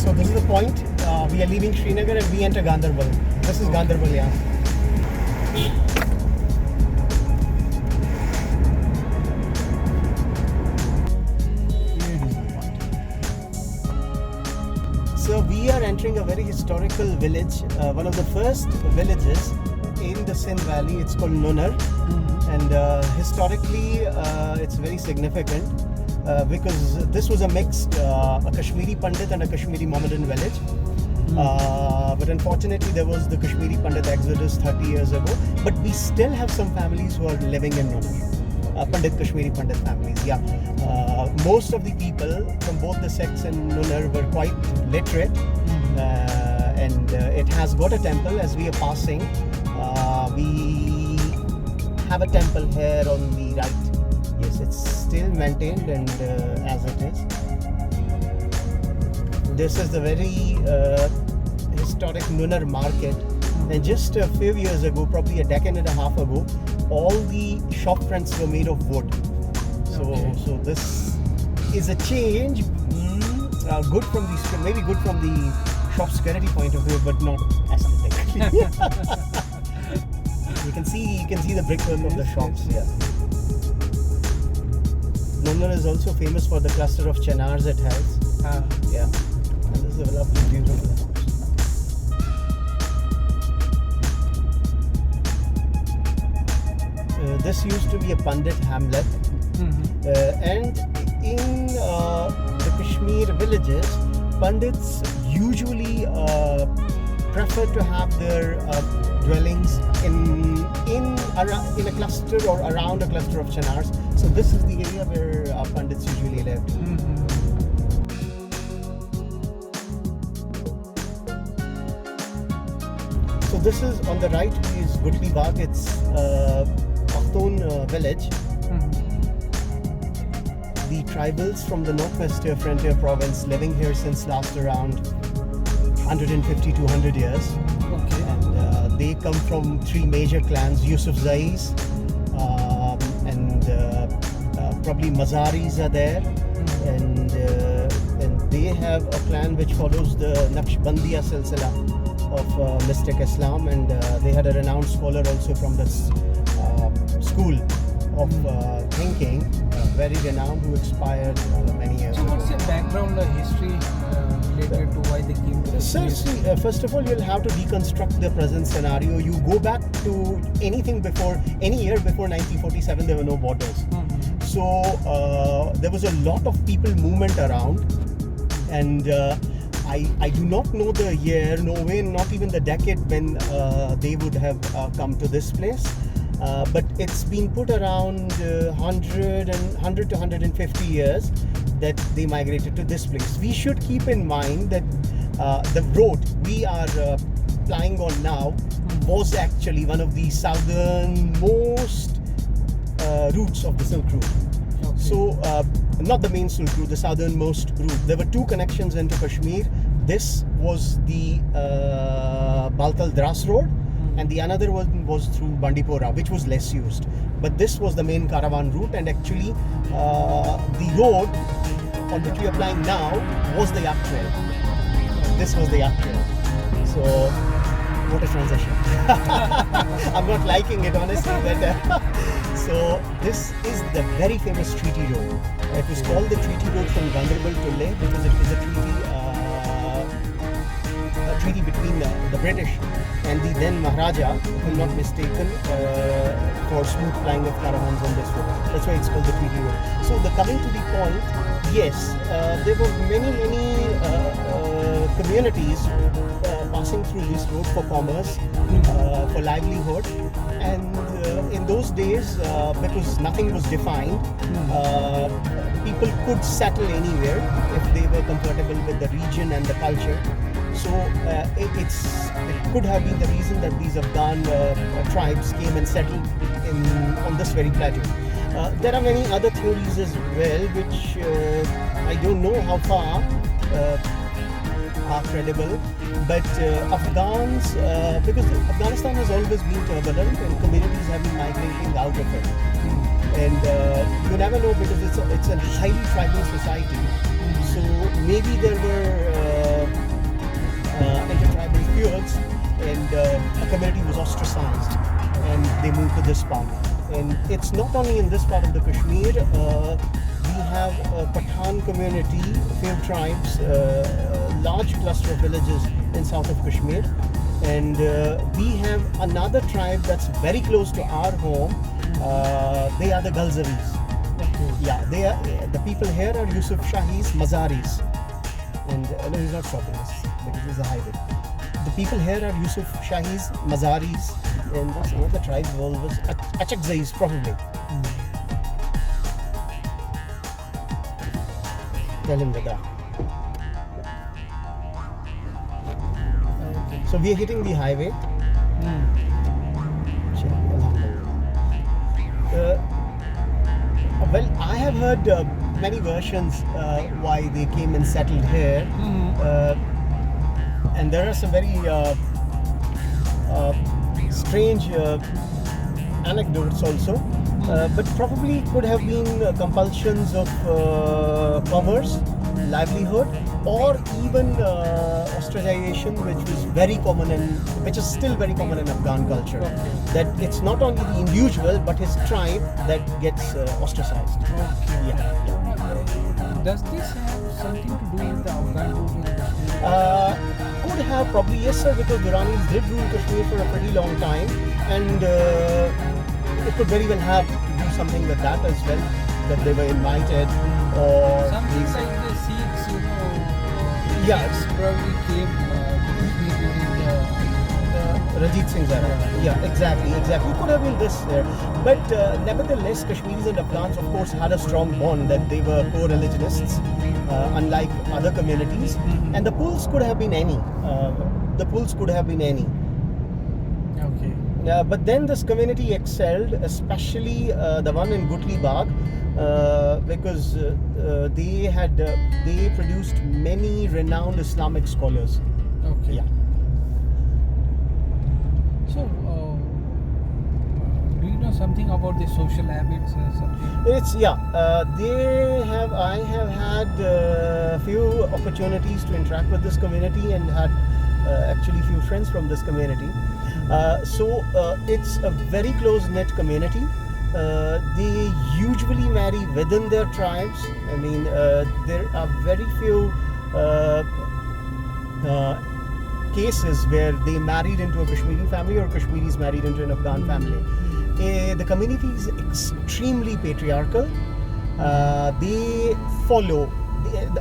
So this is the point. We are leaving Srinagar and we enter Gandarbal. This is Gandarbal, yeah. So we are entering a very historical village, one of the first villages in the Sindh Valley. It's called Nunar, and historically it's very significant because this was a mixed, a Kashmiri Pandit and a Kashmiri Mohammedan village. But unfortunately there was the Kashmiri Pandit exodus 30 years ago, but we still have some families who are living in Nunar. Pandit Kashmiri Pandit families, yeah. Most of the people from both the sects in Nunar were quite literate, and it has got a temple. As we are passing, we have a temple here on the right. Yes, it's still maintained and as it is. This is the very historic Nunar market, and just a few years ago, probably a decade and a half ago, all the shop fronts were made of wood. So this is a change, good from the, maybe good from the shop security point of view, but not aesthetically. you can see the brickwork of the shops. Yeah. Nunar is also famous for the cluster of chenars it has. Yeah. And this is a lovely view of the house. This used to be a Pandit hamlet, and in the Kashmir villages, Pandits usually prefer to have their dwellings in a cluster or around a cluster of chenars. So this is the area where Pandits usually lived. So this is on the right is Gutli Bagh. It's village. The tribals from the Northwest Frontier province living here since last around 150-200 years. Okay. And they come from three major clans: Yusufzais, and probably Mazaris are there, and they have a clan which follows the Naqshbandiya silsila of mystic Islam, and they had a renowned scholar also from this school of thinking, very renowned, who expired many years ago. So what's your background history related to why they came to this place? See, first of all, you'll have to deconstruct the present scenario. You go back to any year before 1947, there were no borders. So there was a lot of people movement around, and I do not know the year, no way, not even the decade when they would have come to this place. But it's been put around 100 to 150 years that they migrated to this place. We should keep in mind that the road we are plying on now was actually one of the southernmost routes of the Silk Route. Okay. So, not the main Silk Route, the southernmost route. There were two connections into Kashmir. This was the Baltal Dras Road, and the another one was through Bandipora, which was less used. But this was the main caravan route, and actually the road on which we are flying now was the Yak Trail. This was the Yak Trail. So, what a transition. I'm not liking it, honestly, but so this is the very famous treaty road. It was called the treaty road from Gandarbal to Leh because it was a treaty between the British and the then Maharaja, if I'm not mistaken, for smooth flying of caravans on this road. That's why it's called the treaty road. So coming to the point, yes, there were many communities passing through this road for commerce, for livelihood, and in those days, because nothing was defined, people could settle anywhere if they were comfortable with the region and the culture. So it could have been the reason that these Afghan tribes came and settled on this very plateau. There are many other theories as well, which I don't know how far are credible, but Afghans, because Afghanistan has always been turbulent and communities have been migrating out of it. And you never know, because it's a highly tribal society. So maybe there were it's not only in this part of the Kashmir. We have a Pathan community, few tribes, a large cluster of villages in south of Kashmir, and we have another tribe that's very close to our home. They are the Galzaris. Yeah, they are. The people here are Yusuf Shahis, Mazaris, and no, he's not stopping us because this is a highway. The people here are Yusuf Shahis, Mazaris, and what's another tribe was Achakzais probably. Tell him that. So we are hitting the highway. Well, I have heard many versions why they came and settled here, and there are some very strange anecdotes also. But probably could have been compulsions of commerce, livelihood, or even ostracization, which was very common which is still very common in Afghan culture. That it's not only the individual but his tribe that gets ostracized. Yeah. Does this have something to do with the Afghan rule? Could have probably, yes sir, because Duranis did rule Kashmir for a pretty long time, and it could very well have to do something with that as well, that they were invited or Something like the Sikhs, Yeah. Sikhs probably came to Kashmir during the Ranjit Singh's era. Yeah, exactly. Could have been this there. But nevertheless, Kashmiris and Afghans, of course, had a strong bond that they were co-religionists, unlike other communities. And the pulls could have been any. Okay. But then this community excelled, especially the one in Gutli Bagh, because they produced many renowned Islamic scholars. Okay. Yeah. So, do you know something about the social habits or something? I have had a few opportunities to interact with this community and had actually few friends from this community. So it's a very close-knit community. They usually marry within their tribes. I mean, there are very few cases where they married into a Kashmiri family or Kashmiris married into an Afghan family. The community is extremely patriarchal. They follow,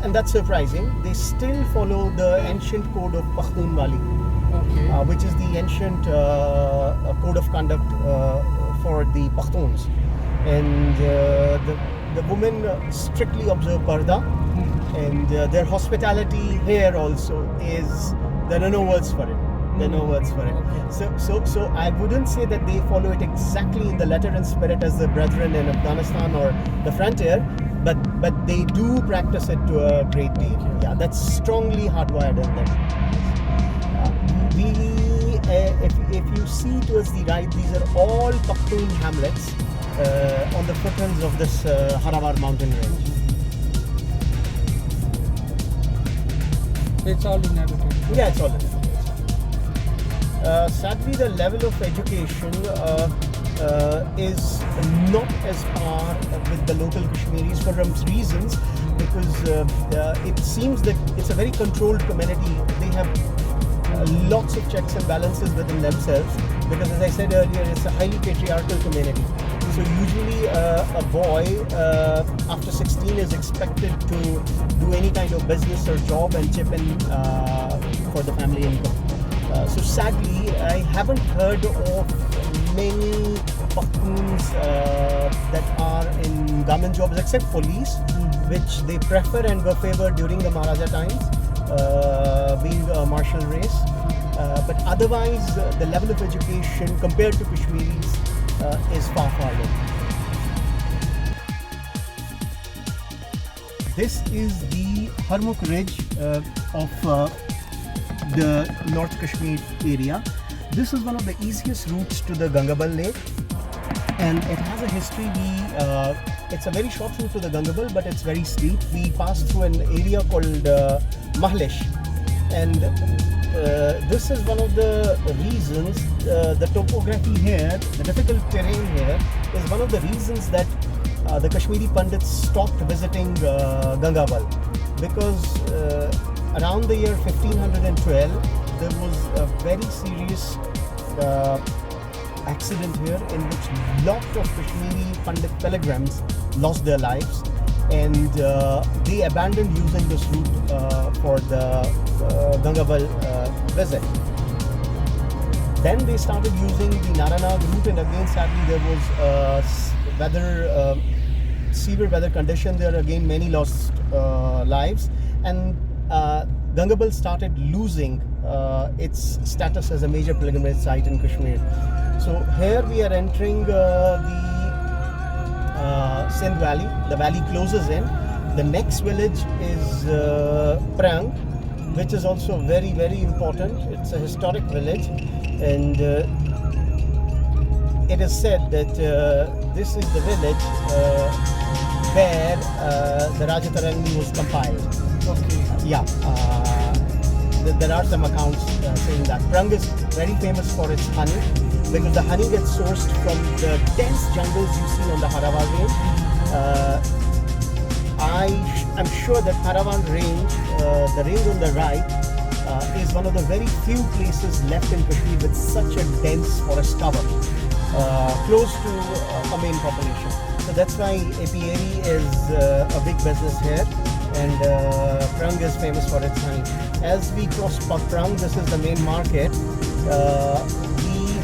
and that's surprising, they still follow the ancient code of Pakhtunwali, which is the ancient code of conduct for the Pakhtuns. And the women strictly observe Parda, and their hospitality here also is, there are no words for it. So I wouldn't say that they follow it exactly in the letter and spirit as the brethren in Afghanistan or the frontier, but they do practice it to a great deal. Yeah, that's strongly hardwired in them. If you see towards the right, these are all Pakhtun hamlets on the foothills of this Harawar mountain range. It's all inhabited. Yeah, it's all inhabited. Sadly, the level of education is not as par with the local Kashmiris for reasons, because it seems that it's a very controlled community. They have lots of checks and balances within themselves, because as I said earlier, it's a highly patriarchal community. So usually a boy after 16 is expected to do any kind of business or job and chip in for the family income. So sadly, I haven't heard of many Pakhtuns that are in government jobs except police, which they prefer and were favored during the Maharaja times, being a martial race. But otherwise, the level of education compared to Kashmiris is far lower. This is the Harmukh Ridge of the North Kashmir area. This is one of the easiest routes to the Gangabal Lake, and it has a history. It's a very short route to the Gangabal, but it's very steep. We passed through an area called Mahlish, and this is one of the reasons. The topography here, the difficult terrain here, is one of the reasons that the Kashmiri Pandits stopped visiting Gangabal, because around the year 1512 there was a very serious accident here in which lot of Kashmiri Pandit pilgrims lost their lives, and they abandoned using this route for the Gangabal visit. Then they started using the Naranag route, and again sadly there was severe weather condition there. Again many lost lives, and Gangabal started losing its status as a major pilgrimage site in Kashmir. So here we are entering the Sindh Valley. The valley closes in. The next village is Prang, which is also very, very important. It's a historic village, and it is said that this is the village where the Rajatarangi was compiled. Okay. Yeah, there are some accounts saying that. Prang is very famous for its honey, because the honey gets sourced from the dense jungles you see on the Haravan range. I'm sure that Haravan range, the range on the right, is one of the very few places left in Kashmir with such a dense forest cover, close to a main population. So that's why apiary is a big business here, and Prang is famous for its honey. As we cross Prang, this is the main market.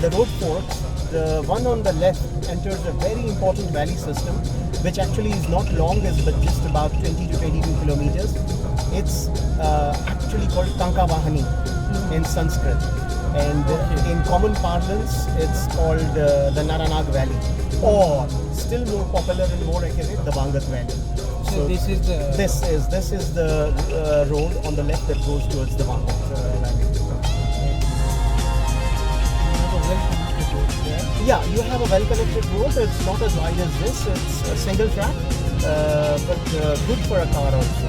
The road forks, the one on the left enters a very important valley system, which actually is not long, is but just about 20 to 22 kilometers. It's actually called Kankavahani in Sanskrit, and in common parlance it's called the Naranag Valley, or still more popular and more accurate, the Bangat Valley. So this is the road on the left that goes towards the Bangat Valley. Yeah, you have a well-connected road. It's not as wide as this. It's a single track, but good for a car also.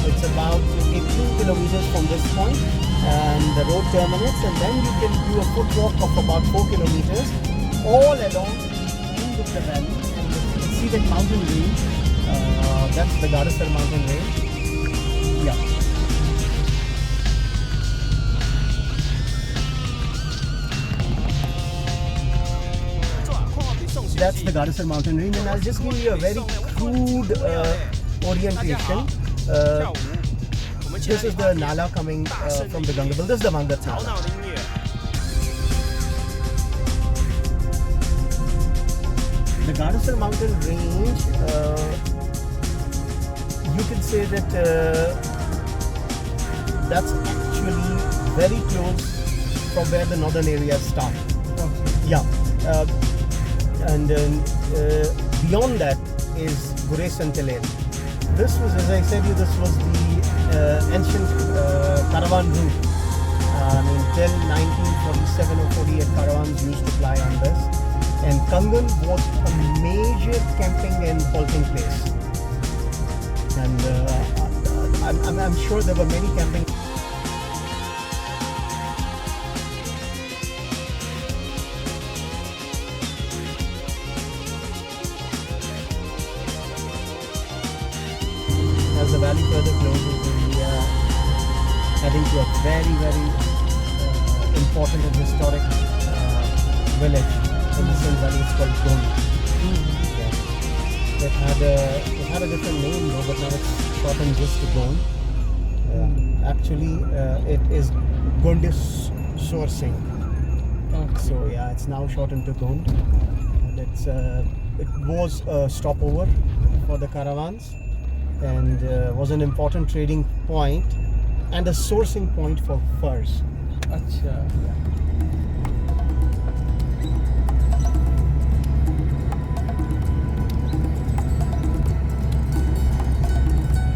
It's about 18 kilometers from this point, and the road terminates, and then you can do a foot walk of about 4 kilometers all along the end of the valley, and you can see that mountain range. That's the Gadasar mountain range. Yeah. That's the Gadasar mountain range, and I'll just give you a very crude orientation. This is the Nala coming from the Gangabal. This is the Vangat Nala. The Gadasar mountain range, you can say that that's actually very close from where the northern areas start. Yeah. And beyond that is Gures and Teler. This was, as I said you, this was the ancient caravan route. Till 1947 or 48, caravans used to fly on this. And Kangan was a major camping and halting place. And I'm sure there were many camping. As the valley further closes, we are heading to a very, very important and historic village in the Sindh Valley. It's called Gond. Yeah. It had a different name though, but now it's shortened just to Gond. Actually, it is Gondis Sourcing. So yeah, it's now shortened to Gond. And it was a stopover for the caravans, and was an important trading point and a sourcing point for furs. Acha.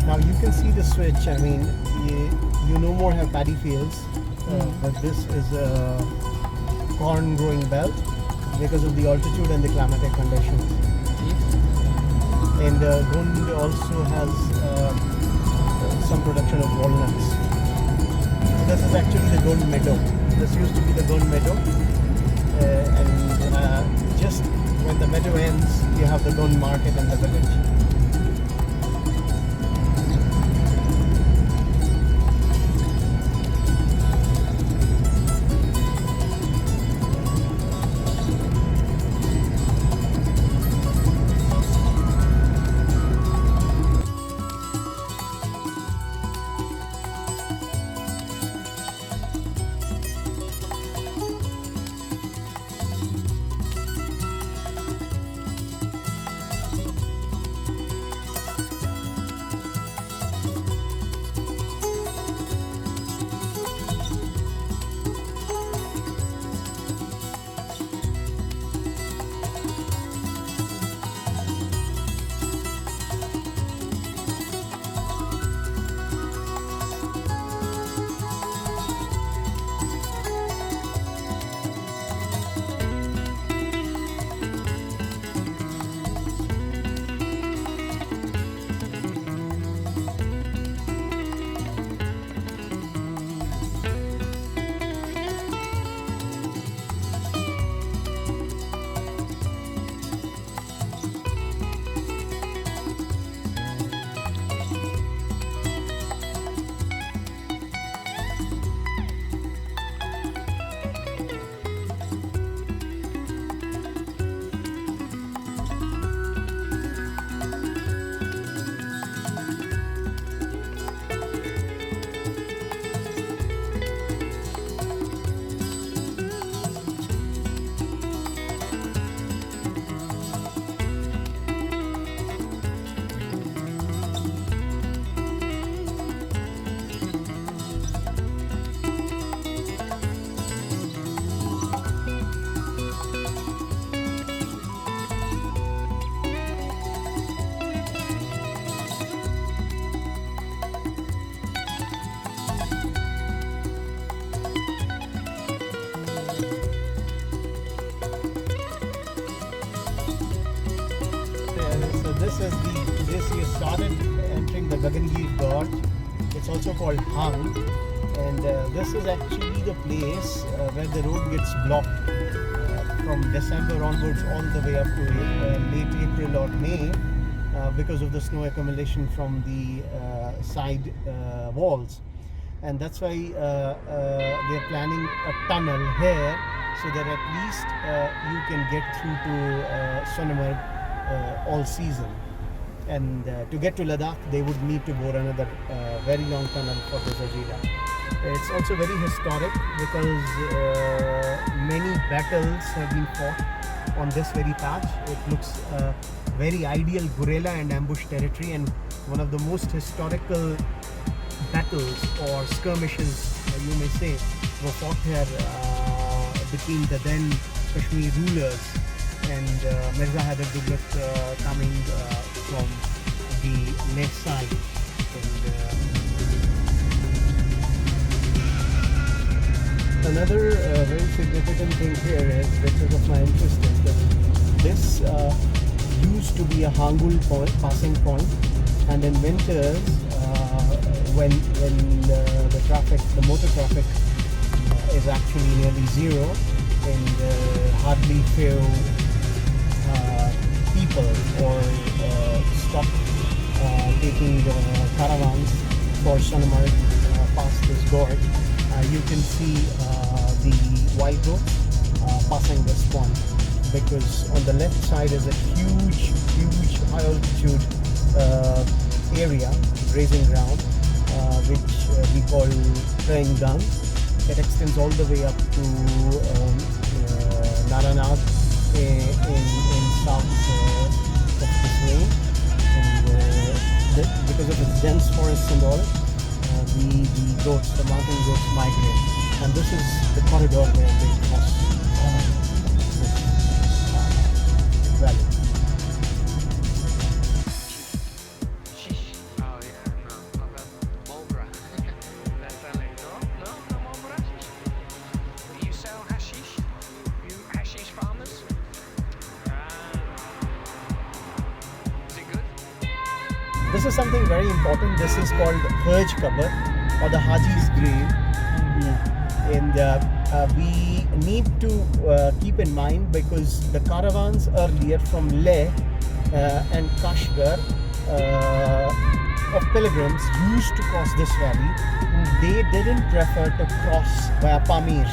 Now you can see the switch. I mean, you no more have paddy fields, but this is a corn growing belt because of the altitude and the climatic conditions. And Gond also has some production of walnuts. So this is actually the Gond Meadow. This used to be the Gond Meadow, and just when the meadow ends, you have the Don market and the village. You started entering the Gagangir Gorge. It's also called Hang, and this is actually the place where the road gets blocked from December onwards all the way up to late April or May because of the snow accumulation from the side walls, and that's why they're planning a tunnel here so that at least you can get through to Sonamarg all season. And to get to Ladakh, they would need to bore another very long tunnel for the Zajila. It's also very historic because many battles have been fought on this very patch. It looks very ideal guerrilla and ambush territory, and one of the most historical battles or skirmishes, you may say, were fought here between the then Kashmir rulers and Mirza Haider Duglat coming from the left side. And another very significant thing here is, because of my interest, is that this used to be a Hangul passing point, and in winters when the traffic, the motor traffic is actually nearly zero and hardly few people or stock taking caravans for Sonamarg past this gorge, you can see the wild goats passing this point, because on the left side is a huge high altitude area, grazing ground, which we call praying dung. It extends all the way up to Naranag in south of this range, and because of its dense forests and all, the goats, the mountain goats, migrate, and this is the corridor where they cross this valley. This is something very important. This is called Hajj Kabar, or the Haji's grave. Yeah. And we need to keep in mind, because the caravans earlier from Leh and Kashgar of pilgrims used to cross this valley. They didn't prefer to cross via Pamirs.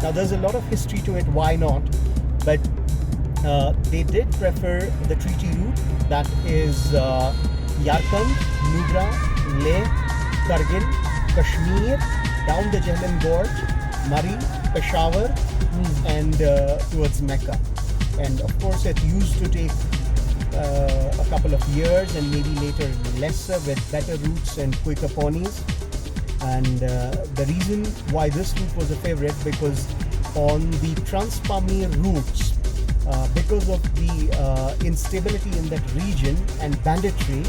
Now there's a lot of history to it, why not? But they did prefer the treaty route, that is Yarkand, Nubra, Leh, Kargil, Kashmir, down the Jhelum Gorge, Murree, Peshawar, and towards Mecca. And of course, it used to take a couple of years, and maybe later lesser, with better routes and quicker ponies. And the reason why this route was a favorite, because on the Trans-Pamir routes, because of the instability in that region and banditry,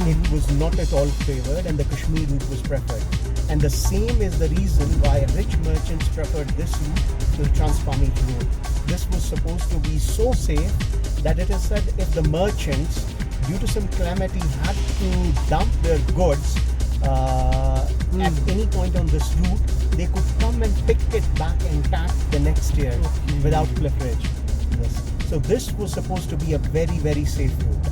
it was not at all favored, and the Kashmir route was preferred. And the same is the reason why rich merchants preferred this route to the Trans-Pamir route. This was supposed to be so safe that it is said if the merchants, due to some calamity, had to dump their goods at any point on this route, they could come and pick it back intact the next year without cliff edge. Yes. So this was supposed to be a very, very safe route.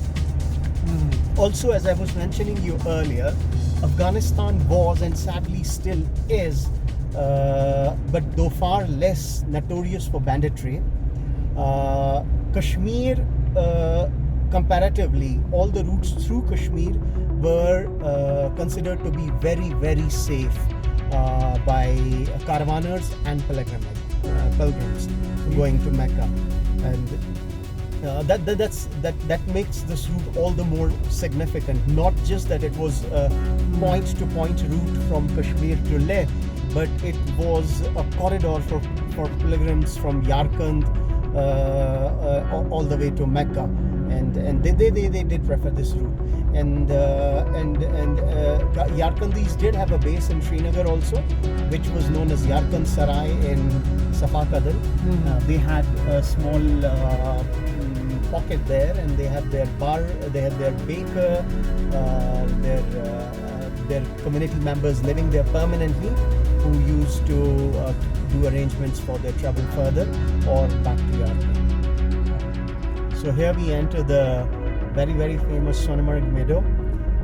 Also, as I was mentioning you earlier, Afghanistan was, and sadly still is, but though far less notorious for banditry. Kashmir, comparatively, all the routes through Kashmir were considered to be very, very safe by caravanners and pilgrims going to Mecca. And that makes this route all the more significant. Not just that it was a point-to-point route from Kashmir to Leh, but it was a corridor for pilgrims from Yarkand all the way to Mecca, and they did prefer this route. And Yarkandis did have a base in Srinagar also, which was known as Yarkand Sarai in Safa Kadal. They had a small pocket there, and they had their bar, they had their baker, their community members living there permanently, who used to do arrangements for their travel further or back to Yarkand. So here we enter the very, very famous Sonamarg meadow.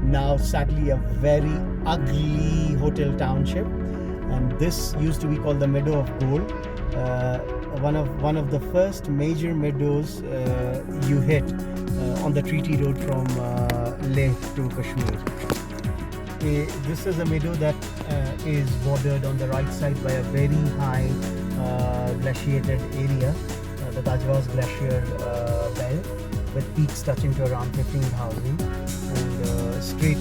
Now sadly a very ugly hotel township, and this used to be called the Meadow of Gold. One of the first major meadows you hit on the treaty road from Leh to Kashmir. This is a meadow that is bordered on the right side by a very high glaciated area, the Tajwas Glacier belt, with peaks touching to around 15,000, and straight